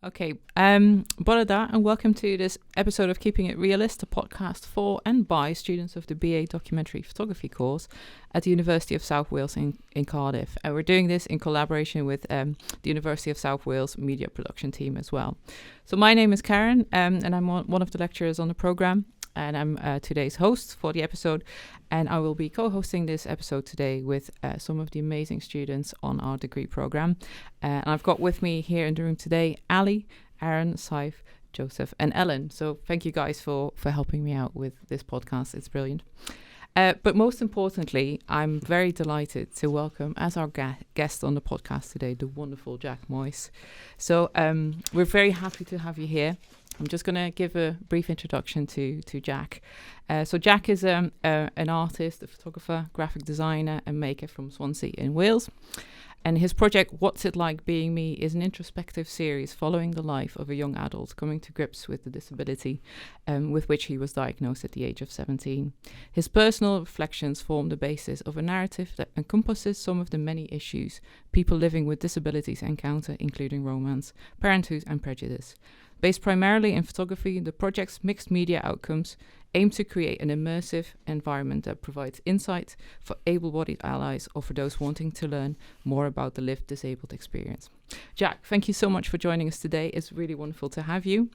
Okay, Borada, and welcome to this episode of Keeping It Realist, a podcast for and by students of the BA Documentary Photography course at the University of South Wales in Cardiff. And we're doing this in collaboration with the University of South Wales media production team as well. So my name is Karen, and I'm one of the lecturers on the programme, and I'm today's host for the episode, and I will be co-hosting this episode today with some of the amazing students on our degree programme. And I've got with me here in the room today Ali, Aaron, Saif, Joseph and Ellen. So thank you guys for helping me out with this podcast. It's brilliant. But most importantly, I'm very delighted to welcome as our guest on the podcast today, the wonderful Jack Moyse. So we're very happy to have you here. I'm just going to give a brief introduction to Jack. So Jack is an artist, a photographer, graphic designer and maker from Swansea in Wales. And his project, What's It Like Being Me, is an introspective series following the life of a young adult coming to grips with the disability with which he was diagnosed at the age of 17. His personal reflections form the basis of a narrative that encompasses some of the many issues people living with disabilities encounter, including romance, parenthood and prejudice. Based primarily in photography, the project's mixed media outcomes aim to create an immersive environment that provides insight for able-bodied allies or for those wanting to learn more about the lived disabled experience. Jack, thank you so much for joining us today. It's really wonderful to have you.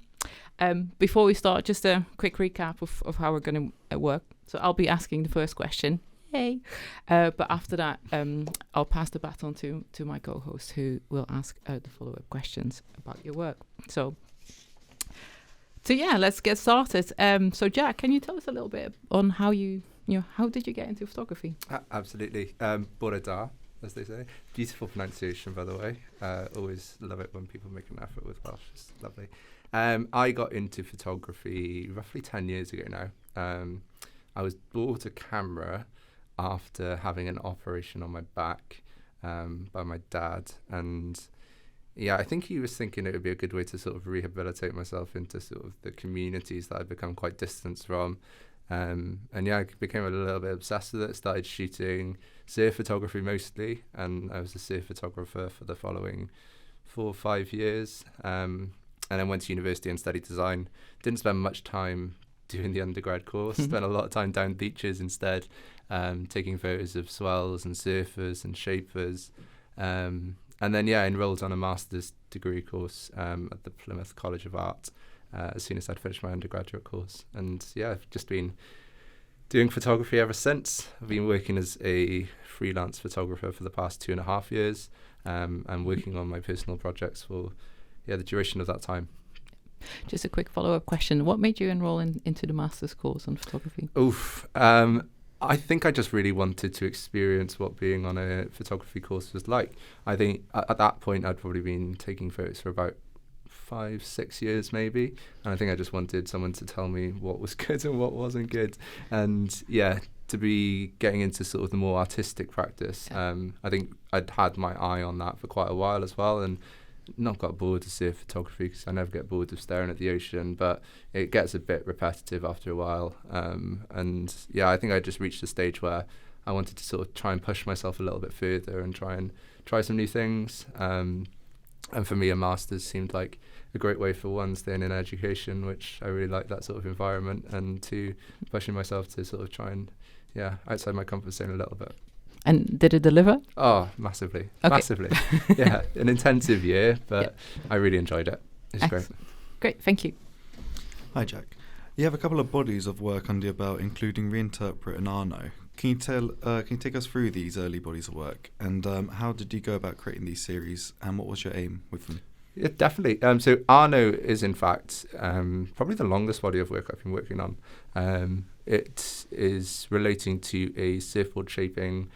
Before we start, just a quick recap of how we're going to work. So I'll be asking the first question. Yay! But after that, I'll pass the baton to my co-host who will ask the follow-up questions about your work. So yeah, let's get started. So Jack, can you tell us a little bit on how how did you get into photography? Absolutely. Borada, as they say. Beautiful pronunciation, by the way. Always love it when people make an effort with Welsh. It's lovely. I got into photography roughly 10 years ago now. I was bought a camera after having an operation on my back by my dad, and yeah, I think he was thinking it would be a good way to sort of rehabilitate myself into sort of the communities that I'd become quite distant from. And yeah, I became a little bit obsessed with it, started shooting surf photography mostly, and I was a surf photographer for the following 4 or 5 years. And then went to university and studied design. Didn't spend much time doing the undergrad course, spent a lot of time down beaches instead, taking photos of swells and surfers and shapers. And then, enrolled on a master's degree course at the Plymouth College of Art as soon as I'd finished my undergraduate course. And I've just been doing photography ever since. I've been working as a freelance photographer for the past 2.5 years and working on my personal projects for the duration of that time. Just a quick follow-up question. What made you enroll into the master's course on photography? I think I just really wanted to experience what being on a photography course was like. I think at that point I'd probably been taking photos for about 5-6 years maybe, and I think I just wanted someone to tell me what was good and what wasn't good, and to be getting into sort of the more artistic practice. I think I'd had my eye on that for quite a while as well, and not got bored of surf photography because I never get bored of staring at the ocean, but it gets a bit repetitive after a while. I think I just reached a stage where I wanted to sort of try and push myself a little bit further and try some new things. And for me, a master's seemed like a great way for one, staying in education, which I really like that sort of environment, and two, pushing myself to sort of try and, outside my comfort zone a little bit. And did it deliver? Oh, massively. Okay. Massively. Yeah, an intensive year, but I really enjoyed it. It's great. Great, thank you. Hi, Jack. You have a couple of bodies of work under your belt, including Reinterpret and Arno. Can you take us through these early bodies of work? And how did you go about creating these series, and what was your aim with them? Yeah, definitely. So Arno is, in fact, probably the longest body of work I've been working on. It is relating to a surfboard shaping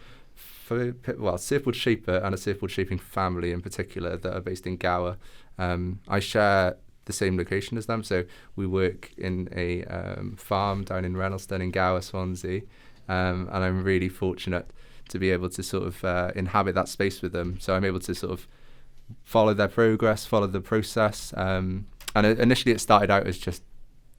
surfboard shaper and a surfboard shaping family in particular that are based in Gower. I share the same location as them, so we work in a farm down in Reynolston in Gower, Swansea, and I'm really fortunate to be able to sort of inhabit that space with them. So I'm able to sort of follow their progress, follow the process. And initially it started out as just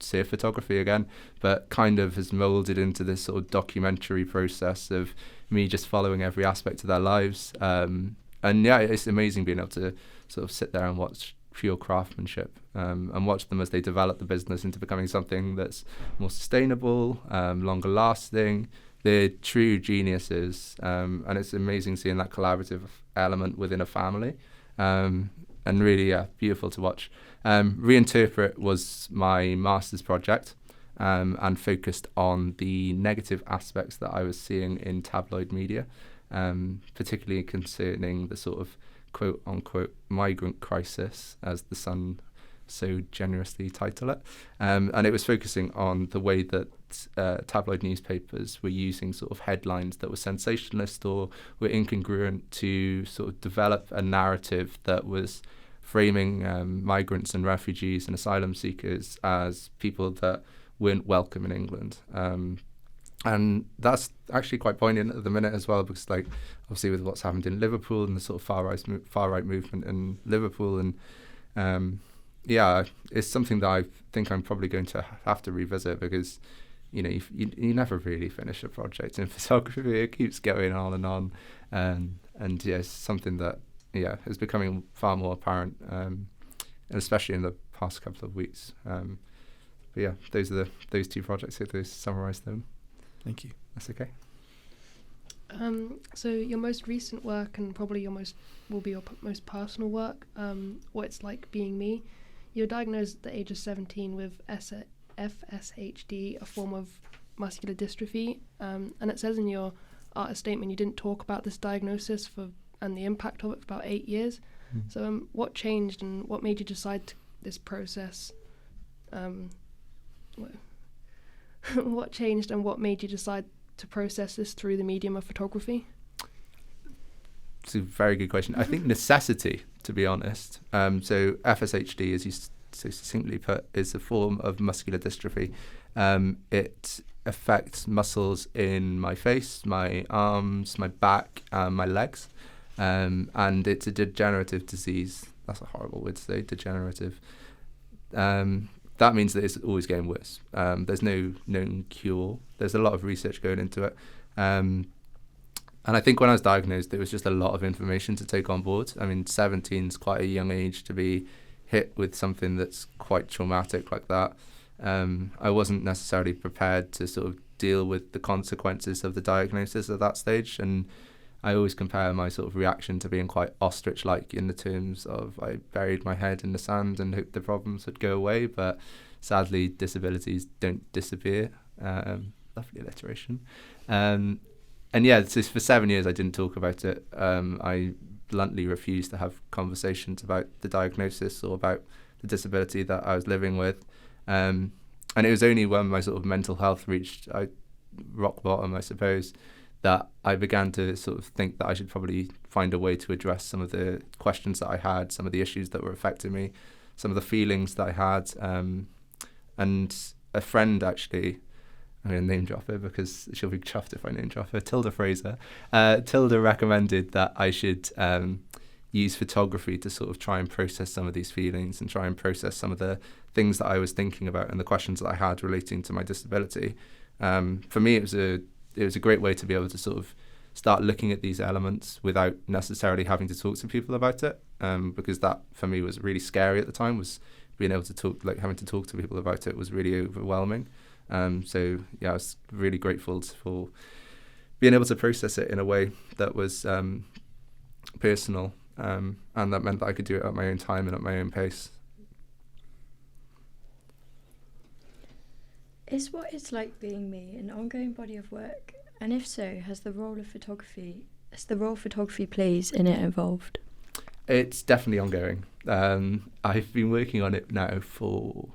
surf photography again, but kind of has molded into this sort of documentary process of me just following every aspect of their lives. And it's amazing being able to sort of sit there and watch pure craftsmanship, and watch them as they develop the business into becoming something that's more sustainable, longer lasting. They're true geniuses, and it's amazing seeing that collaborative element within a family, and really beautiful to watch. Reinterpret was my master's project, and focused on the negative aspects that I was seeing in tabloid media, particularly concerning the sort of quote-unquote migrant crisis, as the Sun so generously title it. And it was focusing on the way that tabloid newspapers were using sort of headlines that were sensationalist or were incongruent to sort of develop a narrative that was framing migrants and refugees and asylum seekers as people that weren't welcome in England. And that's actually quite poignant at the minute as well, because like obviously with what's happened in Liverpool and the sort of far right movement in Liverpool, and it's something that I think I'm probably going to have to revisit, because you never really finish a project in photography. It keeps going on and on, and it's something that is becoming far more apparent, and especially in the past couple of weeks. Those two projects, if those summarise them. Thank you. That's okay. So your most recent work, and probably your most personal work, What It's Like Being Me. You were diagnosed at the age of 17 with FSHD, a form of muscular dystrophy, and it says in your artist statement you didn't talk about this diagnosis and the impact of it for about 8 years. So what changed, and what made you decide this process? What changed, and what made you decide to process this through the medium of photography? It's a very good question. I think necessity, to be honest. So FSHD, as you so succinctly put, is a form of muscular dystrophy. It affects muscles in my face, my arms, my back, my legs, and it's a degenerative disease. That's a horrible word to say, degenerative. That means that it's always getting worse. There's no known cure. There's a lot of research going into it. And I think when I was diagnosed, there was just a lot of information to take on board. I mean, 17 is quite a young age to be hit with something that's quite traumatic like that. I wasn't necessarily prepared to sort of deal with the consequences of the diagnosis at that stage. And I always compare my sort of reaction to being quite ostrich-like, in the terms of I buried my head in the sand and hoped the problems would go away. But sadly, disabilities don't disappear. Lovely alliteration. So for 7 years I didn't talk about it. I bluntly refused to have conversations about the diagnosis or about the disability that I was living with. And it was only when my sort of mental health reached rock bottom, I suppose, that I began to sort of think that I should probably find a way to address some of the questions that I had, some of the issues that were affecting me, some of the feelings that I had. And a friend, actually, I'm going to name drop her because she'll be chuffed if I name drop her, Tilda Fraser. Tilda recommended that I should use photography to sort of try and process some of these feelings and try and process some of the things that I was thinking about and the questions that I had relating to my disability. For me, it was a great way to be able to sort of start looking at these elements without necessarily having to talk to people about it, because that for me was really scary at the time. Was being able to talk, like having to talk to people about it was really overwhelming. I was really grateful for being able to process it in a way that was personal, and that meant that I could do it at my own time and at my own pace. Is What It's Like Being Me an ongoing body of work? And if so, has the role photography plays in it evolved? It's definitely ongoing. I've been working on it now for,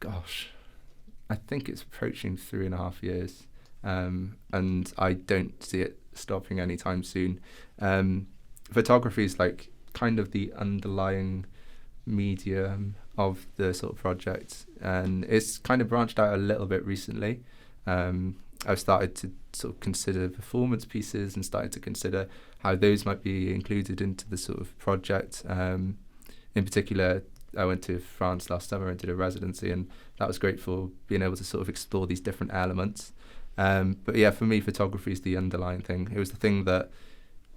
I think it's approaching 3.5 years. And I don't see it stopping anytime soon. Photography is like kind of the underlying medium of the sort of project, and it's kind of branched out a little bit recently. I've started to sort of consider performance pieces and started to consider how those might be included into the sort of project. In particular, I went to France last summer and did a residency, and that was great for being able to sort of explore these different elements. But yeah, for me, photography is the underlying thing. It was the thing that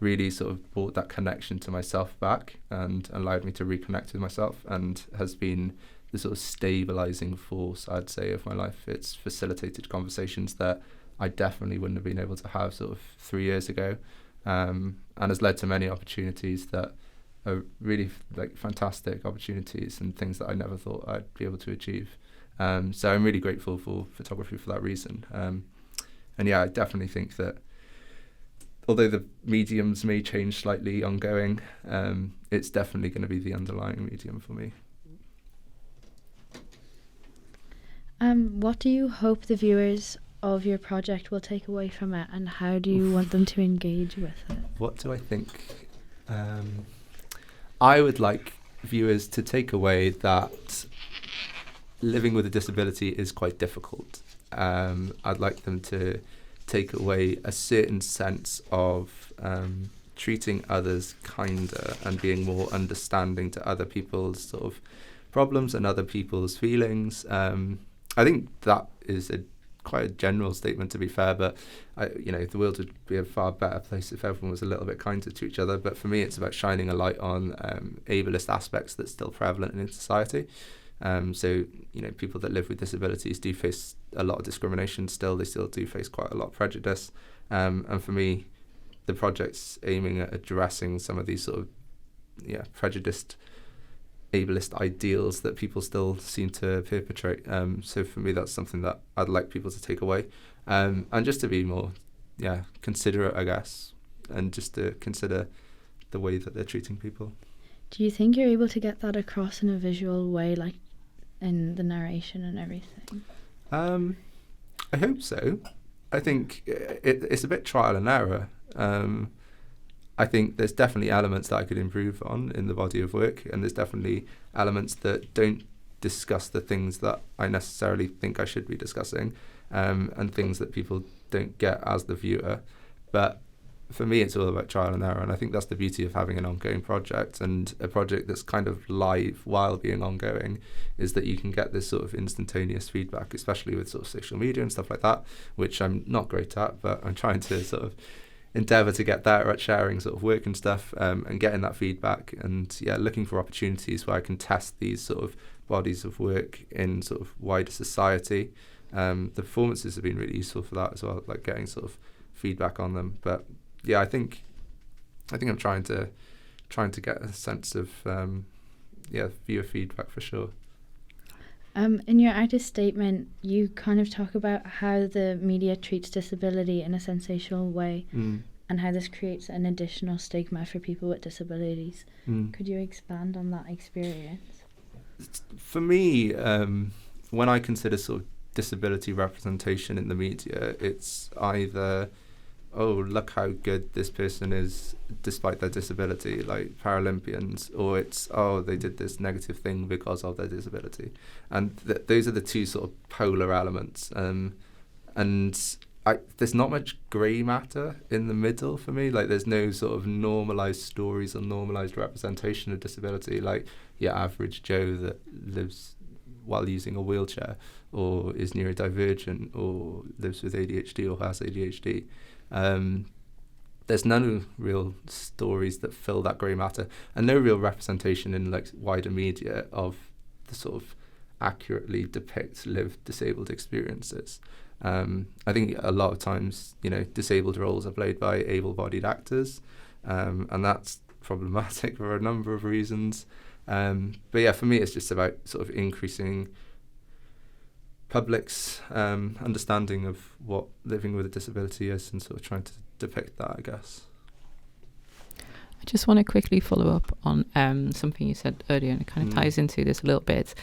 really sort of brought that connection to myself back and allowed me to reconnect with myself, and has been the sort of stabilizing force, I'd say, of my life. It's facilitated conversations that I definitely wouldn't have been able to have sort of 3 years ago, and has led to many opportunities that are really like fantastic opportunities and things that I never thought I'd be able to achieve. So I'm really grateful for photography for that reason. And yeah, I definitely think that although the mediums may change slightly ongoing, it's definitely going to be the underlying medium for me. What do you hope the viewers of your project will take away from it, and how do you want them to engage with it? What do I think? I would like viewers to take away that living with a disability is quite difficult. I'd like them to take away a certain sense of treating others kinder and being more understanding to other people's sort of problems and other people's feelings. I think that is quite a general statement, to be fair, but the world would be a far better place if everyone was a little bit kinder to each other. But for me, it's about shining a light on ableist aspects that's still prevalent in society. So people that live with disabilities do face a lot of discrimination still. They still do face quite a lot of prejudice. And for me, the project's aiming at addressing some of these sort of prejudiced ableist ideals that people still seem to perpetrate. So for me, that's something that I'd like people to take away, and just to be more considerate, I guess, and just to consider the way that they're treating people. Do you think you're able to get that across in a visual way, like in the narration and everything? I hope so. I think it's a bit trial and error. I think there's definitely elements that I could improve on in the body of work, and there's definitely elements that don't discuss the things that I necessarily think I should be discussing, and things that people don't get as the viewer. But for me, it's all about trial and error, and I think that's the beauty of having an ongoing project, and a project that's kind of live while being ongoing, is that you can get this sort of instantaneous feedback, especially with sort of social media and stuff like that, which I'm not great at, but I'm trying to sort of endeavour to get better at sharing sort of work and stuff, and getting that feedback, and looking for opportunities where I can test these sort of bodies of work in sort of wider society. The performances have been really useful for that as well, like getting sort of feedback on them. But I think I'm trying to get a sense of viewer feedback for sure. In your artist statement, you kind of talk about how the media treats disability in a sensational way, and how this creates an additional stigma for people with disabilities. Could you expand on that experience? For me, when I consider sort of disability representation in the media, it's either, oh, look how good this person is despite their disability, like Paralympians, or it's, oh, they did this negative thing because of their disability. And those are the two sort of polar elements. And there's not much grey matter in the middle for me. Like, there's no sort of normalised stories or normalised representation of disability, like your average Joe that lives while using a wheelchair, or is neurodivergent, or lives with ADHD or has ADHD. There's no real stories that fill that grey matter, and no real representation in like wider media of the sort of accurately depict lived disabled experiences. I think a lot of times, disabled roles are played by able-bodied actors, and that's problematic for a number of reasons. But for me, it's just about sort of increasing public's understanding of what living with a disability is, and sort of trying to depict that, I guess. I just want to quickly follow up on something you said earlier, and it kind of ties into this a little bit.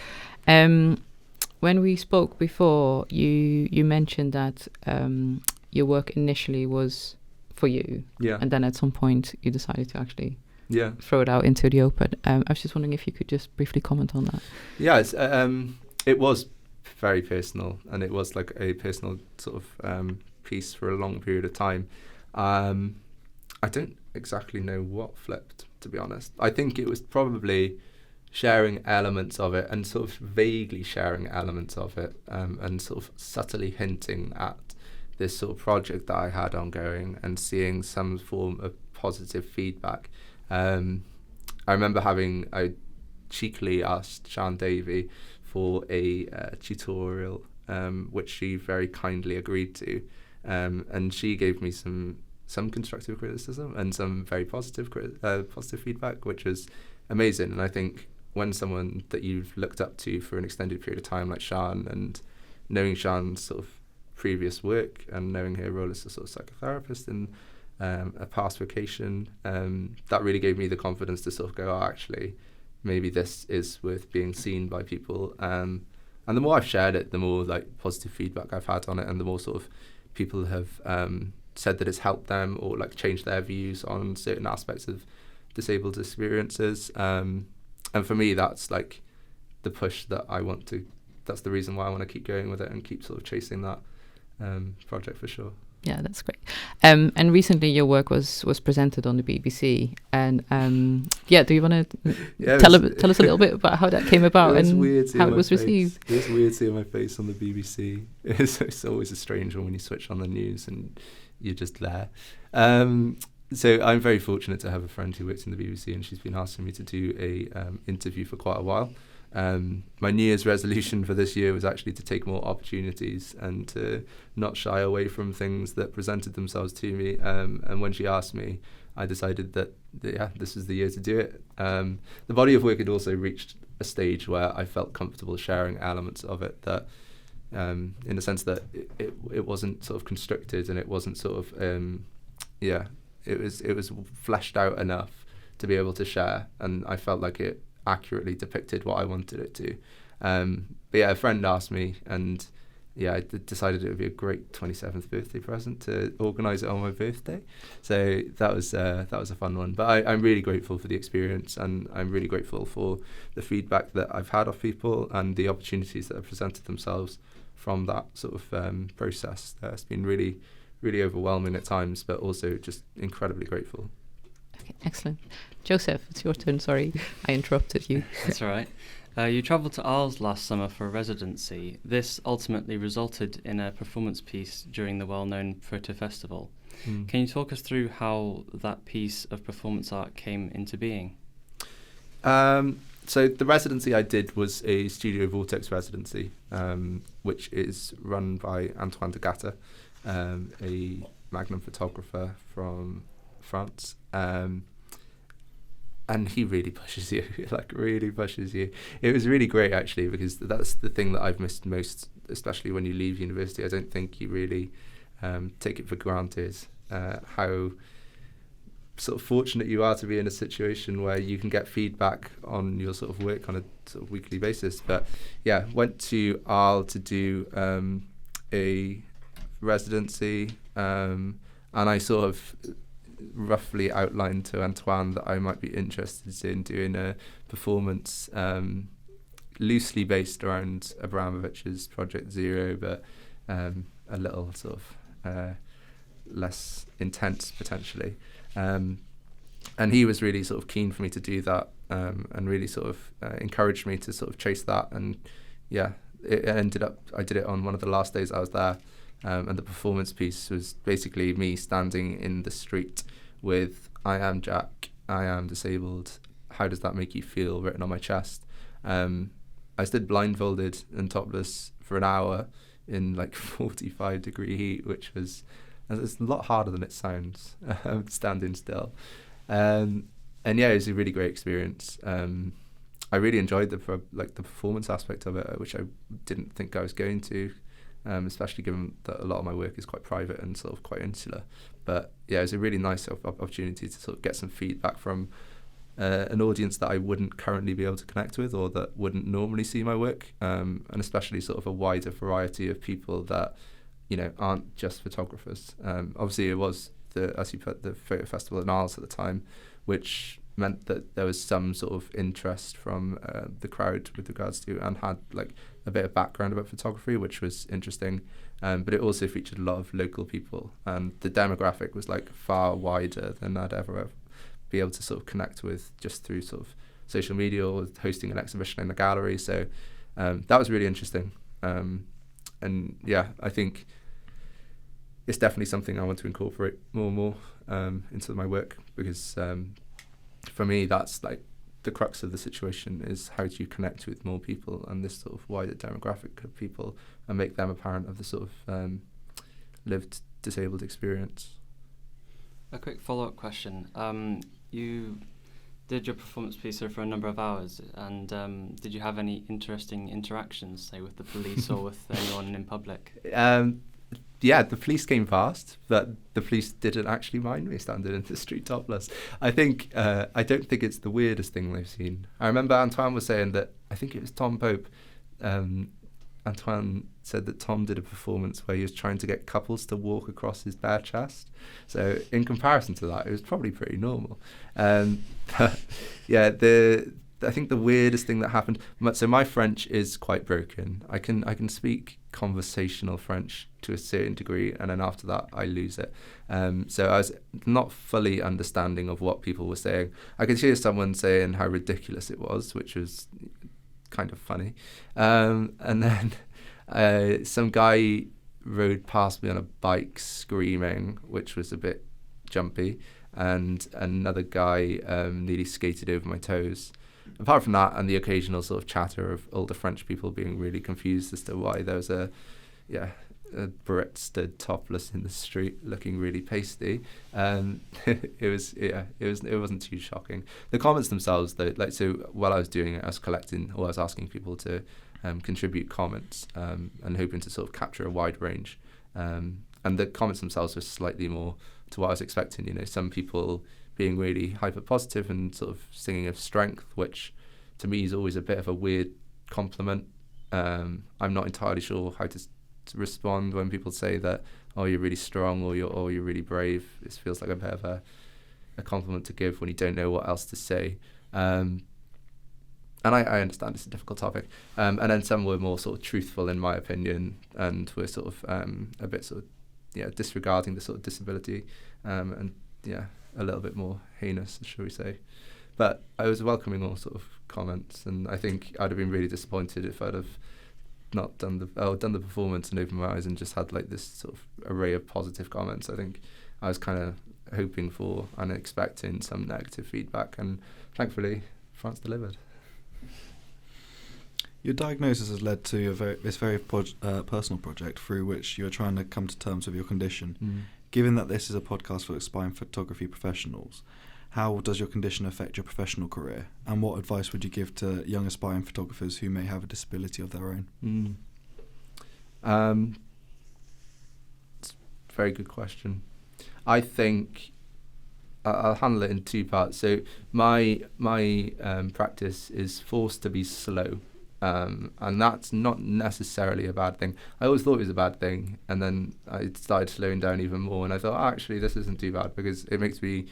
When we spoke before, you mentioned that your work initially was for you, and then at some point you decided to actually throw it out into the open. I was just wondering if you could just briefly comment on that. It was very personal, and it was like a personal sort of piece for a long period of time. I don't exactly know what flipped, to be honest. I think it was probably sharing elements of it, and sort of vaguely sharing elements of it, and sort of subtly hinting at this sort of project that I had ongoing, and seeing some form of positive feedback. I remember I cheekily asked Sian Davey for a tutorial, which she very kindly agreed to, and she gave me some constructive criticism and some very positive feedback, which was amazing. And I think when someone that you've looked up to for an extended period of time, like Sian, and knowing Sian's sort of previous work and knowing her role as a sort of psychotherapist and a past vocation, that really gave me the confidence to sort of go, actually, maybe this is worth being seen by people. And the more I've shared it, the more like positive feedback I've had on it, and the more sort of people have said that it's helped them or like changed their views on certain aspects of disabled experiences. And for me, that's like the push that I want to, that's the reason why I want to keep going with it and keep sort of chasing that project for sure. Yeah, that's great. And recently your work was presented on the BBC. And do you want to tell us a little bit about how that came about and how it was received? It's weird seeing my face on the BBC. It's always a strange one when you switch on the news and you're just there. So I'm very fortunate to have a friend who works in the BBC, and she's been asking me to do a interview for quite a while. My New Year's resolution for this year was actually to take more opportunities and to not shy away from things that presented themselves to me. And when she asked me, I decided that this is the year to do it. The body of work had also reached a stage where I felt comfortable sharing elements of it that, in the sense that it wasn't sort of constricted, and it wasn't sort of, it was fleshed out enough to be able to share, and I felt like it accurately depicted what I wanted it to. But yeah, a friend asked me, and I decided it would be a great 27th birthday present to organise it on my birthday. So that was a fun one. But I'm really grateful for the experience, and I'm really grateful for the feedback that I've had off people and the opportunities that have presented themselves from that sort of process. It's been really, really overwhelming at times, but also just incredibly grateful. Okay, excellent. Joseph, it's your turn. Sorry, I interrupted you. That's all right. You travelled to Arles last summer for a residency. This ultimately resulted in a performance piece during the well-known Photo Festival. Can you talk us through how that piece of performance art came into being? So the residency I did was a Studio Vortex residency, which is run by Antoine de Gatta, a Magnum photographer from France. And he really pushes you, really pushes you. It was really great, actually, because that's the thing that I've missed most, especially when you leave university. I don't think you really take it for granted how sort of fortunate you are to be in a situation where you can get feedback on your sort of work on a sort of weekly basis. But yeah, went to Arles to do a residency, and I sort of roughly outlined to Antoine that I might be interested in doing a performance loosely based around Abramovich's Project Zero, but a little sort of less intense potentially. And he was really sort of keen for me to do that, and really sort of encouraged me to sort of chase that. And yeah, it ended up, I did it on one of the last days I was there. And the performance piece was basically me standing in the street with "I am Jack, I am disabled, how does that make you feel?" written on my chest. I stood blindfolded and topless for an hour in like 45-degree heat, which was, it's a lot harder than it sounds, standing still. And yeah, it was a really great experience. I really enjoyed the performance aspect of it, which I didn't think I was going to. Especially given that a lot of my work is quite private and sort of quite insular. But yeah, it was a really nice opportunity to sort of get some feedback from an audience that I wouldn't currently be able to connect with, or that wouldn't normally see my work, and especially sort of a wider variety of people that, you know, aren't just photographers. Obviously it was as you put, the Photo Festival in Arles at the time, which meant that there was some sort of interest from the crowd with regards to, and had like a bit of background about photography, which was interesting. But it also featured a lot of local people, and the demographic was like far wider than I'd ever be able to sort of connect with just through sort of social media or hosting an exhibition in a gallery. So that was really interesting. And yeah, I think it's definitely something I want to incorporate more and more into my work, because for me that's like the crux of the situation, is how do you connect with more people and this sort of wider demographic of people and make them a part of the sort of lived disabled experience. A quick follow-up question. You did your performance piece for a number of hours, and did you have any interesting interactions, say, with the police or with anyone in public? Yeah, the police came past, but the police didn't actually mind me standing in the street topless. I think I don't think it's the weirdest thing they've seen. I remember Antoine was saying that, I think it was Tom Pope. Antoine said that Tom did a performance where he was trying to get couples to walk across his bare chest. So in comparison to that, it was probably pretty normal. But yeah, I think the weirdest thing that happened. So my French is quite broken. I can speak conversational French to a certain degree, and then after that I lose it. So I was not fully understanding of what people were saying. I could hear someone saying how ridiculous it was, which was kind of funny. And then some guy rode past me on a bike screaming, which was a bit jumpy, and another guy nearly skated over my toes. Apart from that, and the occasional sort of chatter of older French people being really confused as to why there was a Brit stood topless in the street looking really pasty. It wasn't too shocking. The comments themselves, though, like, so while I was doing it, I was asking people to contribute comments and hoping to sort of capture a wide range. And the comments themselves were slightly more to what I was expecting. You know, some people being really hyper positive and sort of singing of strength, which to me is always a bit of a weird compliment. I'm not entirely sure how to respond when people say that, oh, you're really strong, or you're really brave. This feels like a bit of a compliment to give when you don't know what else to say. And I understand it's a difficult topic. And then some were more sort of truthful, in my opinion, and were sort of a bit sort of disregarding the sort of disability, and a little bit more heinous, shall we say. But I was welcoming all sort of comments, and I think I'd have been really disappointed if I'd have not done the performance and opened my eyes and just had like this sort of array of positive comments. I think I was kind of hoping for and expecting some negative feedback, and thankfully France delivered. Your diagnosis has led to this very personal project through which you're trying to come to terms with your condition. Given that this is a podcast for aspiring photography professionals, how does your condition affect your professional career, and what advice would you give to young aspiring photographers who may have a disability of their own? It's a very good question. I think I'll handle it in two parts. So my practice is forced to be slow. And that's not necessarily a bad thing. I always thought it was a bad thing, and then I started slowing down even more, and I thought, actually, this isn't too bad, because it makes me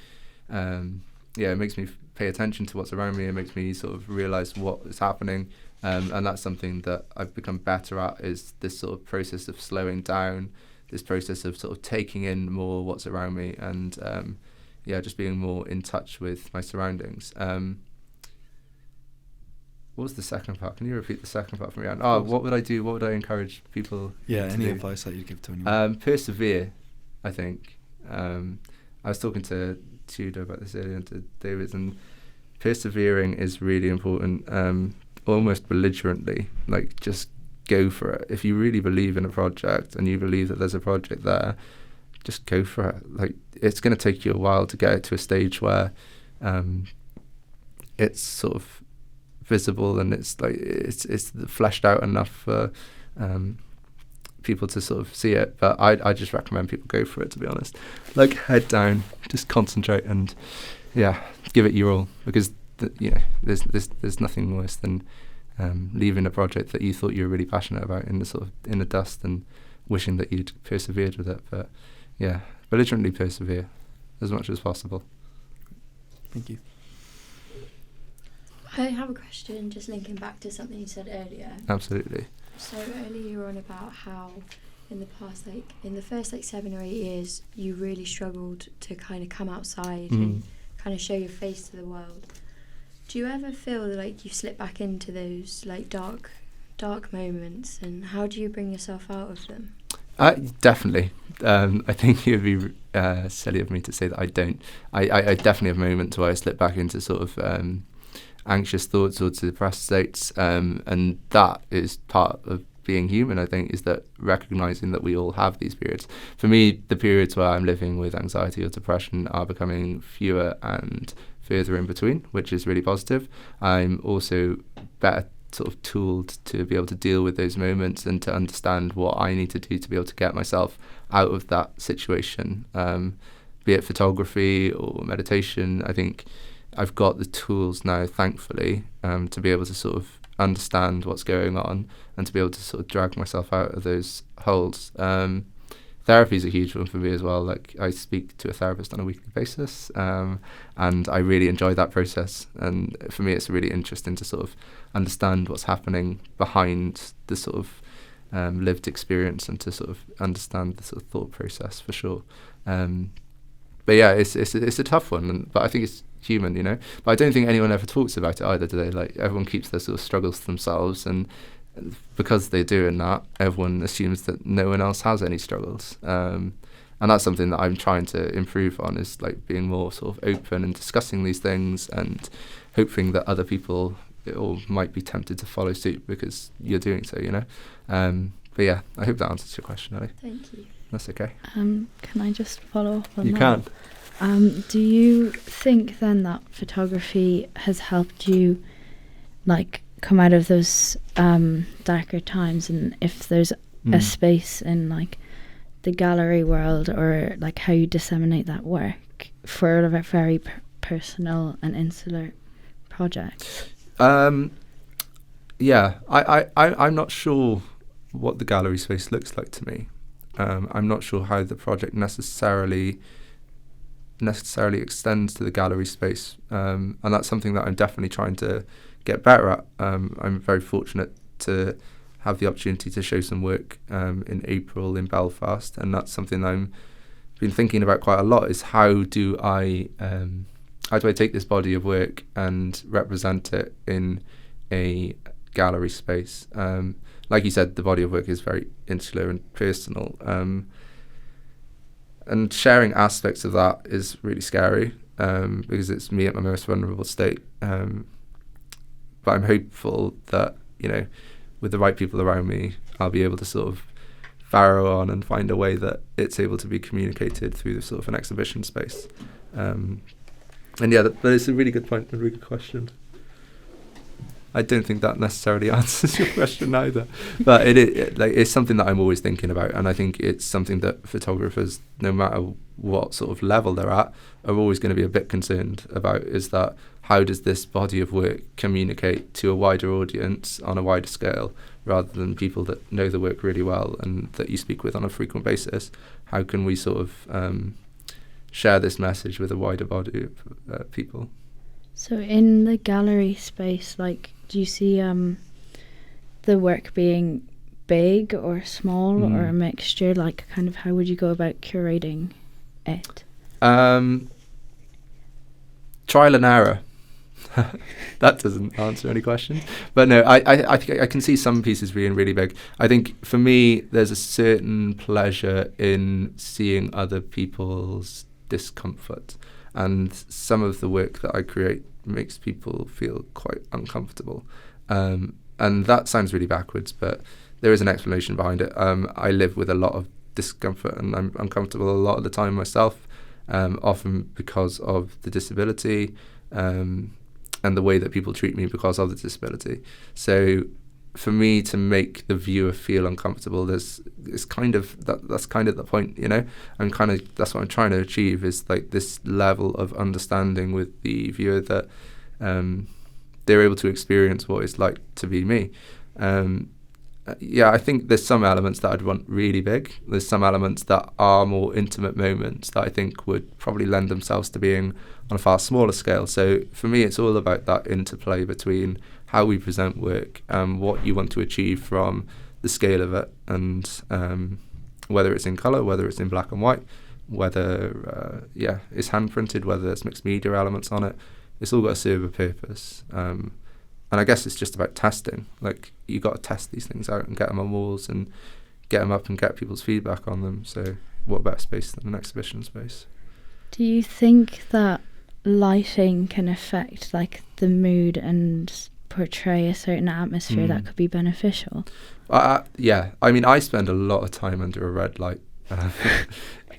pay attention to what's around me. It makes me sort of realise what is happening, and that's something that I've become better at, is this sort of process of slowing down, this process of sort of taking in more what's around me, and just being more in touch with my surroundings. What was the second part? Can you repeat the second part for me? What would I do? What would I encourage people to any do? advice that you'd give to anyone? Persevere, I think. I was talking to Tudor about this earlier, and to David, and persevering is really important, almost belligerently. Like, just go for it. If you really believe in a project and you believe that there's a project there, just go for it. Like, it's going to take you a while to get it to a stage where it's sort of visible, and it's like it's fleshed out enough for people to sort of see it. But I just recommend people go for it, to be honest. Like, head down, just concentrate, and give it your all, because there's nothing worse than leaving a project that you thought you were really passionate about in the dust, and wishing that you'd persevered with it. But belligerently persevere as much as possible. Thank you. I have a question, just linking back to something you said earlier. Absolutely. So earlier you were on about how in the past, like in the first 7 or 8 years, you really struggled to kind of come outside and kind of show your face to the world. Do you ever feel like you slip back into those like dark moments, and how do you bring yourself out of them? Definitely. I think it would be silly of me to say that I don't. I definitely have moments where I slip back into sort of anxious thoughts or to depressed states, and that is part of being human. I think is that recognizing that we all have these periods. For me, the periods where I'm living with anxiety or depression are becoming fewer and further in between, which is really positive. I'm also better sort of tooled to be able to deal with those moments and to understand what I need to do to be able to get myself out of that situation, be it photography or meditation. I think I've got the tools now, thankfully, to be able to sort of understand what's going on and to be able to sort of drag myself out of those holes. Therapy is a huge one for me as well. Like, I speak to a therapist on a weekly basis, and I really enjoy that process. And for me, it's really interesting to sort of understand what's happening behind the sort of lived experience and to sort of understand the sort of thought process for sure. But yeah, it's a tough one, but I think it's human, you know. But I don't think anyone ever talks about it either, do they? Like, everyone keeps their sort of struggles to themselves, and because they're doing that, everyone assumes that no one else has any struggles. And that's something that I'm trying to improve on, is like being more sort of open and discussing these things and hoping that other people or might be tempted to follow suit because you're doing so, you know. But yeah, I hope that answers your question, Ellie. Thank you. That's okay. Can I just follow up on that? You can. Do you think then that photography has helped you, like, come out of those darker times, and if there's a space in like the gallery world or like how you disseminate that work for a very personal and insular project? Yeah, I'm not sure what the gallery space looks like to me. I'm not sure how the project necessarily extends to the gallery space, and that's something that I'm definitely trying to get better at. I'm very fortunate to have the opportunity to show some work in April in Belfast, and that's something I've been thinking about quite a lot, is how do I take this body of work and represent it in a gallery space. Like you said, the body of work is very insular and personal, and sharing aspects of that is really scary, because it's me at my most vulnerable state. But I'm hopeful that, you know, with the right people around me, I'll be able to sort of farrow on and find a way that it's able to be communicated through the sort of an exhibition space. And yeah, but it's a really good point, a really good question. I don't think that necessarily answers your question either, but it's something that I'm always thinking about, and I think it's something that photographers, no matter what sort of level they're at, are always going to be a bit concerned about, is that how does this body of work communicate to a wider audience on a wider scale, rather than people that know the work really well and that you speak with on a frequent basis? How can we sort of share this message with a wider body of people? So in the gallery space, like, do you see the work being big or small or a mixture? Like, kind of how would you go about curating it? Trial and error. That doesn't answer any questions. But no, I think I can see some pieces being really big. I think for me, there's a certain pleasure in seeing other people's discomfort, and some of the work that I create makes people feel quite uncomfortable. And that sounds really backwards, but there is an explanation behind it. I live with a lot of discomfort, and I'm uncomfortable a lot of the time myself, often because of the disability, and the way that people treat me because of the disability. So for me to make the viewer feel uncomfortable, that's kind of the point, you know. That's what I'm trying to achieve, is like this level of understanding with the viewer, that they're able to experience what it's like to be me. Yeah, I think there's some elements that I'd want really big. There's some elements that are more intimate moments that I think would probably lend themselves to being on a far smaller scale. So for me, it's all about that interplay between how we present work and what you want to achieve from the scale of it, and whether it's in colour, whether it's in black and white, whether it's hand printed, whether there's mixed media elements on it. It's all got to serve a purpose. And I guess it's just about testing. Like, you got to test these things out and get them on walls and get them up and get people's feedback on them. So what better space than an exhibition space? Do you think that lighting can affect like the mood and portray a certain atmosphere that could be beneficial? Yeah, I mean, I spend a lot of time under a red light.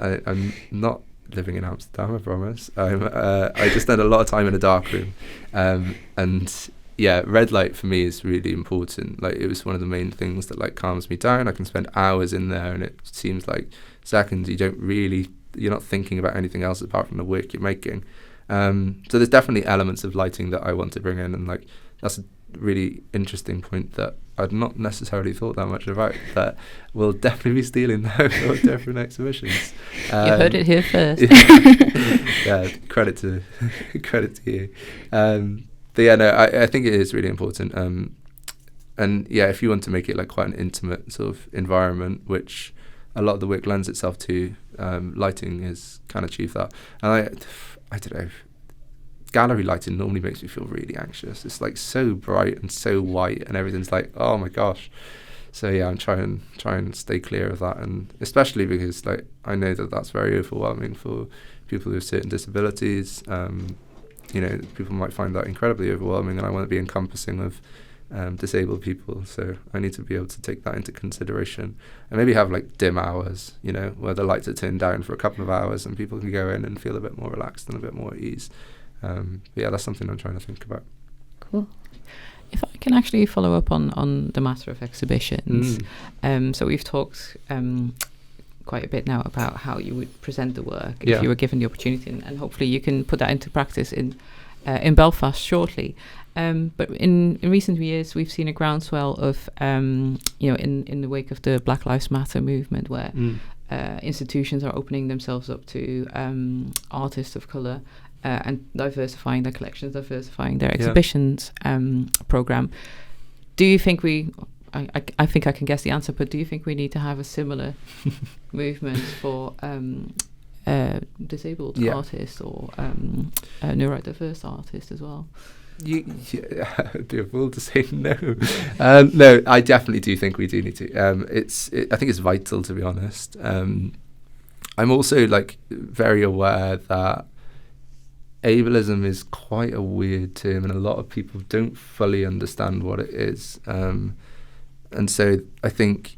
I'm not living in Amsterdam, I promise. I just spend a lot of time in a dark room, and yeah, red light for me is really important. Like, it was one of the main things that like calms me down. I can spend hours in there, and it seems like seconds. You're not thinking about anything else apart from the work you're making. So there's definitely elements of lighting that I want to bring in, and like that's a really interesting point that I'd not necessarily thought that much about, that we'll definitely be stealing those for different exhibitions. You heard it here first. Yeah, credit to you. But yeah, no, I think it is really important. And yeah, if you want to make it like quite an intimate sort of environment, which a lot of the work lends itself to, lighting can achieve that. And I don't know, gallery lighting normally makes me feel really anxious. It's like so bright and so white, and everything's like, oh my gosh. So yeah, I'm trying and stay clear of that, and especially because like I know that that's very overwhelming for people with certain disabilities. People might find that incredibly overwhelming, and I want to be encompassing of disabled people, so I need to be able to take that into consideration and maybe have like dim hours, where the lights are turned down for a couple of hours and people can go in and feel a bit more relaxed and a bit more at ease. But yeah, that's something I'm trying to think about. Cool. If I can actually follow up on the matter of exhibitions, so we've talked quite a bit now about how you would present the work if you were given the opportunity, and hopefully you can put that into practice in Belfast shortly. But in recent years, we've seen a groundswell of, in the wake of the Black Lives Matter movement, where institutions are opening themselves up to artists of colour and diversifying their collections, diversifying their exhibitions program. Do you think I think I can guess the answer, but do you think we need to have a similar movement for disabled artists or neurodiverse artists as well? I'd be a fool to say no. No, I definitely do think we do need to. I think it's vital, to be honest. I'm also like very aware that ableism is quite a weird term, and a lot of people don't fully understand what it is. And so I think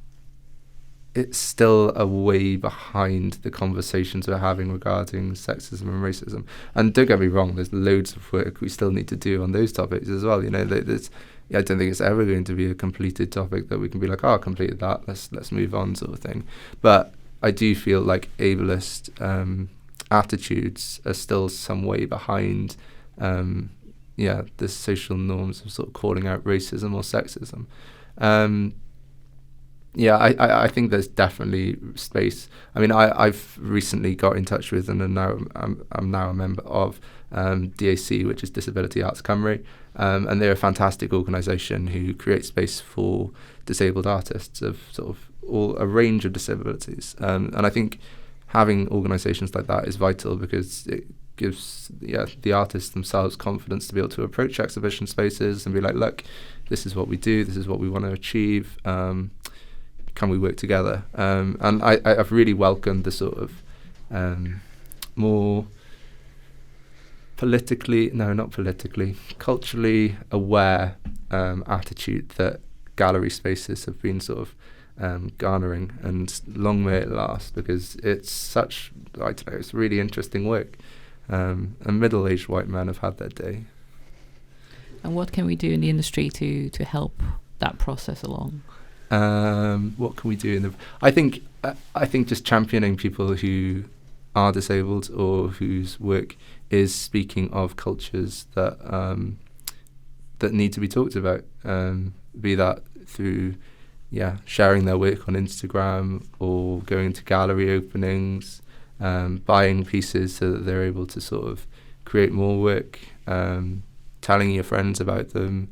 it's still a way behind the conversations we're having regarding sexism and racism. And don't get me wrong, there's loads of work we still need to do on those topics as well. I don't think it's ever going to be a completed topic that we can be like, oh, I completed that, let's move on, sort of thing. But I do feel like ableist attitudes are still some way behind the social norms of sort of calling out racism or sexism. I think there's definitely space. I mean, I've recently got in touch with, and I'm now a member of DAC, which is Disability Arts Cymru, and they're a fantastic organisation who create space for disabled artists of sort of a range of disabilities. And I think having organisations like that is vital, because it gives the artists themselves confidence to be able to approach exhibition spaces and be like, look, this is what we do, this is what we want to achieve. Can we work together? And I've really welcomed the sort of more culturally aware attitude that gallery spaces have been sort of garnering, and long may it last, because it's such, it's really interesting work. And middle-aged white men have had their day. And what can we do in the industry to help that process along? What can we do I think just championing people who are disabled or whose work is speaking of cultures that need to be talked about, be that through sharing their work on Instagram or going to gallery openings, buying pieces so that they're able to sort of create more work, telling your friends about them.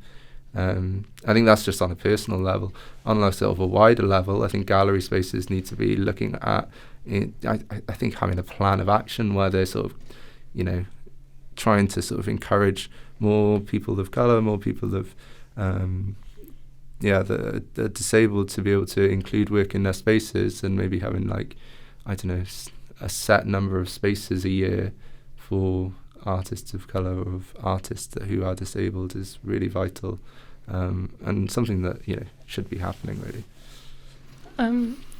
I think that's just on a personal level. On a sort of a wider level, I think gallery spaces need to be looking at, I think, having a plan of action where they're sort of, trying to sort of encourage more people of colour, more people of the disabled to be able to include work in their spaces, and maybe having like, I don't know, a set number of spaces a year for artists of colour or of artists who are disabled is really vital, and something that should be happening really.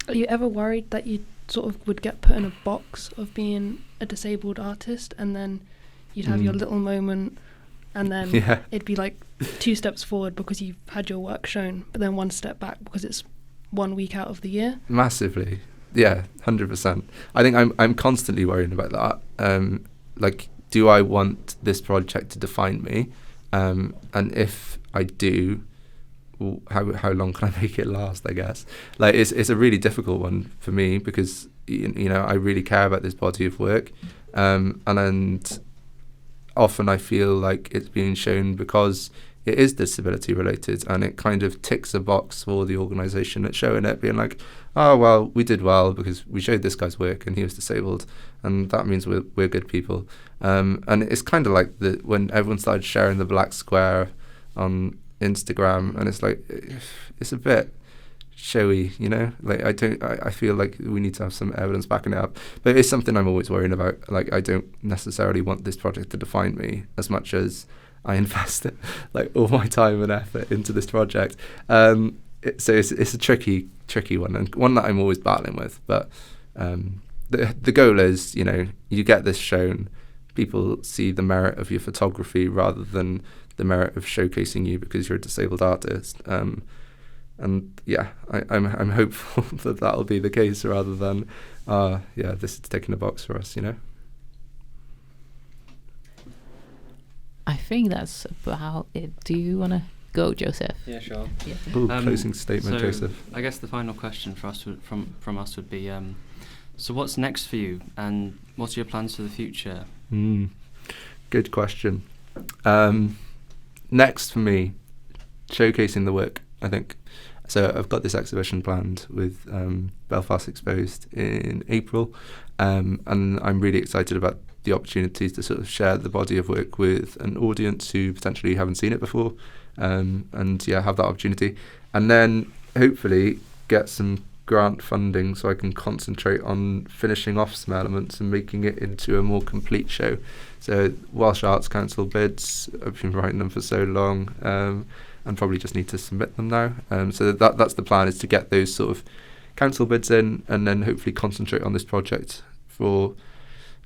Are you ever worried that you sort of would get put in a box of being a disabled artist, and then you'd have your little moment, and then it'd be like 2 steps forward because you've had your work shown, but then 1 step back because it's 1 week out of the year? Massively, yeah, 100%. I think I'm constantly worrying about that. Like, do I want this project to define me? And if I do, how long can I make it last, I guess? Like, it's a really difficult one for me because, I really care about this body of work. And often I feel like it's being shown because it is disability related, and it kind of ticks a box for the organisation that's showing it, being like, oh, well, we did well because we showed this guy's work and he was disabled, and that means we're good people. And it's kind of like when everyone started sharing the black square on Instagram, and it's like, it's a bit showy, like I feel like we need to have some evidence backing it up, but it's something I'm always worrying about. Like, I don't necessarily want this project to define me as much as I invest like all my time and effort into this project. So it's a tricky one, and one that I'm always battling with, but the goal is, you get this shown, people see the merit of your photography rather than the merit of showcasing you because you're a disabled artist. And yeah, I'm hopeful that that'll be the case rather than, this is ticking a box for us, I think that's about it. Do you want to go, Joseph? Yeah, sure. Yeah. Ooh, closing statement, so Joseph. I guess the final question for us from us would be, so what's next for you, and what's your plans for the future? Good question. Next for me, showcasing the work, I think. So I've got this exhibition planned with Belfast Exposed in April, and I'm really excited about the opportunities to sort of share the body of work with an audience who potentially haven't seen it before, and have that opportunity, and then hopefully get some grant funding so I can concentrate on finishing off some elements and making it into a more complete show. So Welsh Arts Council bids, I've been writing them for so long, and probably just need to submit them now. So that's the plan, is to get those sort of council bids in, and then hopefully concentrate on this project for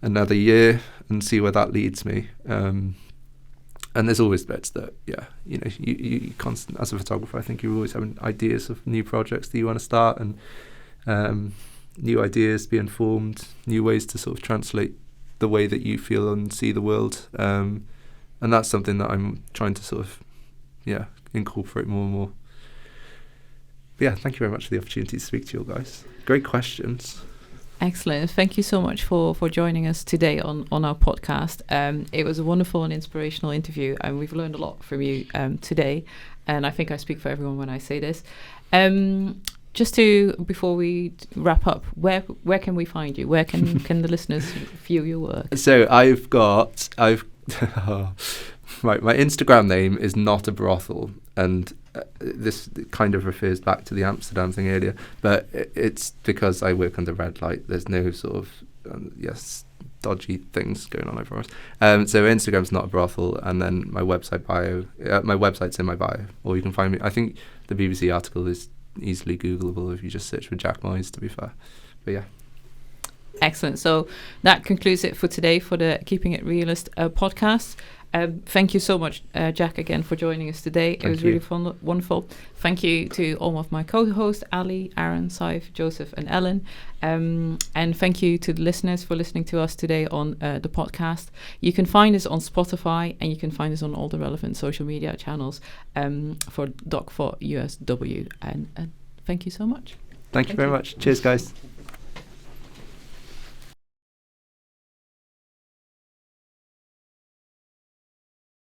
another year and see where that leads me. And there's always bits that, you constant as a photographer, I think you're always having ideas of new projects that you want to start, and new ideas being formed, new ways to sort of translate the way that you feel and see the world. And that's something that I'm trying to sort of, incorporate more and more. But yeah, thank you very much for the opportunity to speak to you all, guys. Great questions. Excellent. Thank you so much for joining us today on our podcast. It was a wonderful and inspirational interview, and we've learned a lot from you today. And I think I speak for everyone when I say this. Just before we wrap up, where can we find you? Where can the listeners view your work? So right, my Instagram name is not a brothel, and this kind of refers back to the Amsterdam thing earlier, but it's because I work under red light. There's no sort of dodgy things going on over us. So Instagram's not a brothel, and then my website bio, my website's in my bio, or you can find me. I think the BBC article is easily Googleable if you just search for Jack Moyse, to be fair. But yeah. Excellent. So that concludes it for today for the Keeping It Realist podcast. Thank you so much, Jack, again for joining us today. It was really fun, wonderful. Thank you to all of my co-hosts, Ali, Aaron, Saif, Joseph and Ellen. And thank you to the listeners for listening to us today on the podcast. You can find us on Spotify, and you can find us on all the relevant social media channels for Doc for USW. And thank you so much. Thank you very much. Cheers, guys.